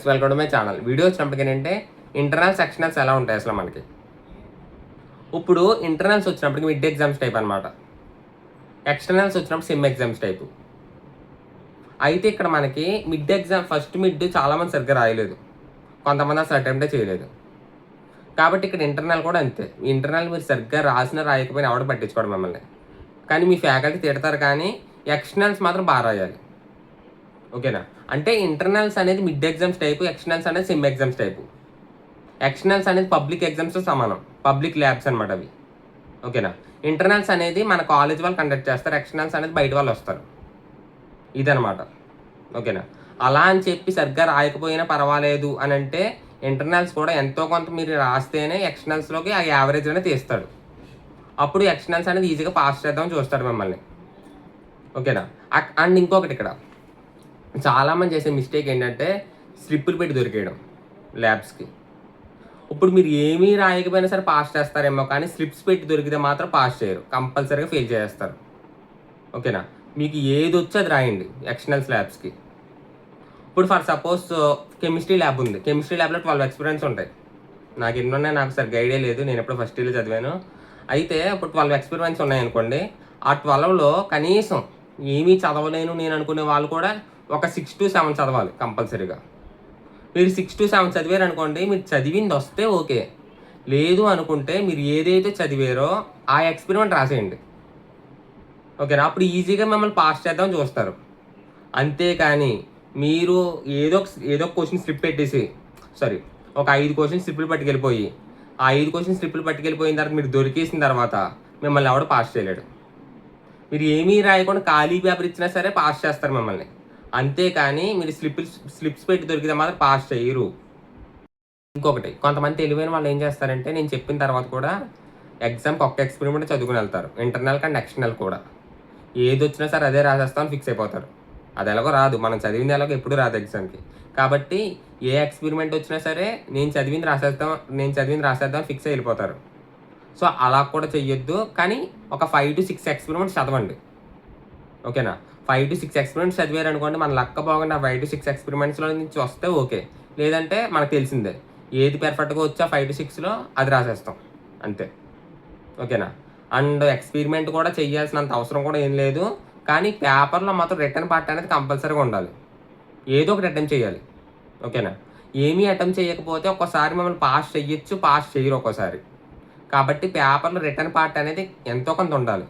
Welcome to my channel. Video వచ్చినప్పటికి ఏంటంటే internal సెక్షనల్స్ ఎలా ఉంటాయి అసలు మనకి. ఇప్పుడు ఇంటర్నల్స్ వచ్చినప్పటికి మిడ్ ఎగ్జామ్స్ టైప్ అనమాట. ఎక్స్టర్నల్స్ వచ్చినప్పుడు సెమ్ ఎగ్జామ్స్ టైపు. అయితే ఇక్కడ మనకి మిడ్ ఎగ్జామ్ ఫస్ట్ మిడ్ చాలామంది సరిగ్గా రాయలేదు, కొంతమంది అసలు అటెంప్టే చేయలేదు. కాబట్టి ఇక్కడ ఇంటర్నల్ కూడా అంతే. ఇంటర్నల్ మీరు సరిగ్గా రాసినా రాయకపోయినా ఎవడ పట్టించుకోవడం మిమ్మల్ని, కానీ మీ ఫ్యాకల్టీ తిడతారు. కానీ ఎక్స్టర్నల్స్ మాత్రం బాగా రాయాలి, ఓకేనా. అంటే ఇంటర్నల్స్ అనేది మిడ్ ఎగ్జామ్స్ టైపు, ఎక్స్టర్నల్స్ అనేది సెమ్ ఎగ్జామ్స్ టైపు. ఎక్స్టర్నల్స్ అనేది పబ్లిక్ ఎగ్జామ్స్తో సమానం, పబ్లిక్ ల్యాబ్స్ అనమాట అవి, ఓకేనా. ఇంటర్నల్స్ అనేది మన కాలేజ్ వాళ్ళు కండక్ట్ చేస్తారు, ఎక్స్టర్నల్స్ అనేది బయట వాళ్ళు వస్తారు, ఇదనమాట, ఓకేనా. అలా అని చెప్పి సరిగ్గా రాయకపోయినా పర్వాలేదు అని అంటే ఇంటర్నల్స్ కూడా ఎంతో కొంత మీరు రాస్తేనే ఎక్స్టర్నల్స్లోకి ఆ యావరేజ్ అనేది తీస్తాడు. అప్పుడు ఎక్స్టర్నల్స్ అనేది ఈజీగా పాస్ చేద్దామని చూస్తాడు మిమ్మల్ని, ఓకేనా. అండ్ ఇంకొకటి ఇక్కడ చాలామంది చేసే మిస్టేక్ ఏంటంటే స్లిప్పులు పెట్టి దొరికేయడం ల్యాబ్స్కి. ఇప్పుడు మీరు ఏమీ రాయకపోయినా సరే పాస్ చేస్తారేమో, కానీ స్లిప్స్ పెట్టి దొరికితే మాత్రం పాస్ చేయరు, కంపల్సరీగా ఫెయిల్ చేస్తారు, ఓకేనా. మీకు ఏది వచ్చి అది రాయండి ఎక్స్టర్నల్స్ ల్యాబ్స్కి. ఇప్పుడు ఫర్ సపోజ్ కెమిస్ట్రీ ల్యాబ్ ఉంది, కెమిస్ట్రీ ల్యాబ్లో 12 ఎక్స్పెరిమెంట్స్ ఉంటాయి. నాకు ఎన్ని ఉన్నాయి నాకు సరిగ్గా ఐడియా లేదు, నేను ఎప్పుడు ఫస్ట్ ఇయర్లో చదివాను. అయితే ఇప్పుడు 12 ఎక్స్పెరిమెంట్స్ ఉన్నాయనుకోండి, ఆ 12లో కనీసం ఏమీ చదవలేను నేను అనుకునే వాళ్ళు కూడా ఒక 6 to 7 చదవాలి కంపల్సరీగా. మీరు 6 to 7 చదివారు అనుకోండి, మీరు చదివింది వస్తే ఓకే, లేదు అనుకుంటే మీరు ఏదైతే చదివారో ఆ ఎక్స్పెరిమెంట్ రాసేయండి, ఓకేనా. అప్పుడు ఈజీగా మిమ్మల్ని పాస్ చేద్దామని చూస్తారు. అంతేకాని మీరు ఏదో క్వశ్చన్ స్లిప్ పెట్టేసి ఒక 5 క్వశ్చన్ స్లిప్లు పట్టుకెళ్ళిపోయి ఆ 5 క్వశ్చన్ స్లిప్లు పట్టుకెళ్ళిపోయిన తర్వాత మీరు దొరికేసిన తర్వాత మిమ్మల్ని ఎవడో పాస్ చేయలేడు. మీరు ఏమీ రాయకుండా ఖాళీ పేపర్ ఇచ్చినా సరే పాస్ చేస్తారు మిమ్మల్ని, అంతేకాని మీరు స్లిప్స్ పెట్టి దొరికితే మాత్రం పాస్ చేయరు. ఇంకొకటి, కొంతమంది తెలివైన వాళ్ళు ఏం చేస్తారంటే నేను చెప్పిన తర్వాత కూడా ఎగ్జామ్కి ఒక్క ఎక్స్పెరిమెంట్ చదువుకుని వెళ్తారు, ఇంటర్నల్ కానీ ఎక్స్టర్నల్ కూడా. ఏది వచ్చినా సరే అదే రాసేస్తామని ఫిక్స్ అయిపోతారు. అది ఎలాగో రాదు, మనం చదివింది ఎలాగో ఎప్పుడు రాదు ఎగ్జామ్కి. కాబట్టి ఏ ఎక్స్పెరిమెంట్ వచ్చినా సరే నేను చదివింది రాసేద్దాం ఫిక్స్ అయి వెళ్ళిపోతారు. సో అలా కూడా చెయ్యొద్దు. కానీ ఒక 5 to 6 ఎక్స్పెరిమెంట్స్ చదవండి, ఓకేనా. 5 to 6 ఎక్స్పెరిమెంట్స్ చదివారు అనుకోండి, మన లక్క బాగుండి ఆ 5 to 6 ఎక్స్పెరిమెంట్స్లో నుంచి వస్తే ఓకే, లేదంటే మనకు తెలిసిందే ఏది పర్ఫెక్ట్గా వచ్చా 5 to 6లో అది రాసేస్తాం అంతే, ఓకేనా. అండ్ ఎక్స్పెరిమెంట్ కూడా చేయాల్సినంత అవసరం కూడా ఏం లేదు, కానీ పేపర్లో మాత్రం రిటర్న్ పార్ట్ అనేది కంపల్సరీగా ఉండాలి. ఏదో ఒకటి అటెంప్ట్ చేయాలి, ఓకేనా. ఏమీ అటెంప్ట్ చేయకపోతే ఒక్కోసారి మిమ్మల్ని పాస్ చేయొచ్చు, పాస్ చేయరు ఒక్కోసారి. కాబట్టి పేపర్లో రిటర్న్ పార్ట్ అనేది ఎంతో కొంత ఉండాలి,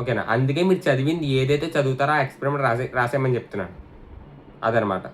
ఓకేనా. అందుకే మీరు చదివింది ఏదైతే చదువుతారో ఆ ఎక్స్పెరిమెంట్ రాసేయమని చెప్తున్నాను, అదనమాట.